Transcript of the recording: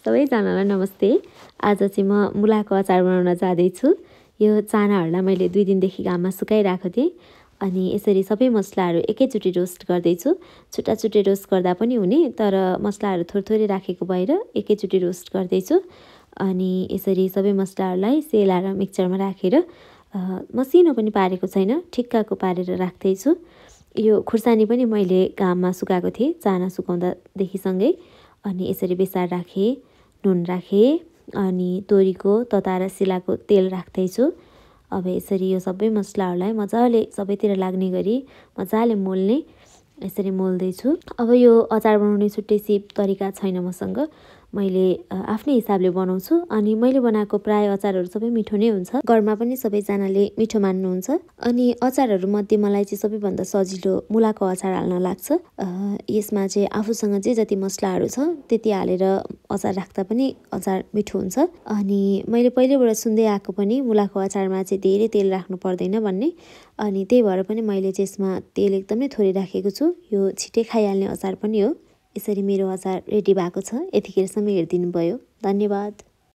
सबैजनालाई नमस्ते। आज चाहिँ म मुलाको अचार बनाउन जाँदैछु। यो चानाहरूलाई मैले 2 दिनदेखि घाममा सुकाइराखेको थिएँ। अनि यसरी सबै मसलाहरू एकैचोटि रोस्ट गर्दैछु। छुट्टा-छुट्टै रोस्ट गर्दा पनि हुने, तर मसलाहरू थोरै राखेको भएर एकैचोटि रोस्ट गर्दैछु। अनि यसरी सबै मसलाहरूलाई सेलाएर मिक्सचरमा राखेर मसिनो पनि पारेको छैन, ठिक्कको पारेर राख्दैछु। यो खुर्सानी पनि मैले घाममा सुकाएको थिएँ चाना सुकाउँदादेखि सँगै। अनि यसरी बेसार राखेँ, नुन राखेँ, अनि तोरीको तताएर सिलाएको तेल राख्दैछु। अब यसरी यो सबै मसलाहरूलाई मजाले सबैतिर लाग्ने गरी मजाले मोल्ने, यसरी मोल्दैछु। अब यो अचार बनाउने छुट्टै सिप तरिका छैन मसँग, मैले आफ्नै हिसाबले बनाउँछु। अनि मैले बनाएको प्राय अचारहरू सबै मिठो नै हुन्छ, घरमा पनि सबैजनाले मिठो मान्नुहुन्छ। अनि अचारहरू मध्ये मलाई चाहिँ सबैभन्दा सजिलो मुलाको अचार हाल्न लाग्छ। यसमा चाहिँ आफूसँग जे जति मसलाहरू छ त्यति हालेर अचार राख्दा पनि अचार मिठो हुन्छ। अनि मैले पहिल्यैबाट सुन्दै आएको पनि मुलाको अचारमा चाहिँ धेरै तेल राख्नु पर्दैन भन्ने, अनि त्यही भएर पनि मैले चाहिँ यसमा तेल एकदमै थोरै राखेको छु। यो छिटै खाइहाल्ने अचार पनि हो। यसरी मेरो अचार रेडी भएको छ। यतिखेरसम्म हेरिदिनु भयो, धन्यवाद।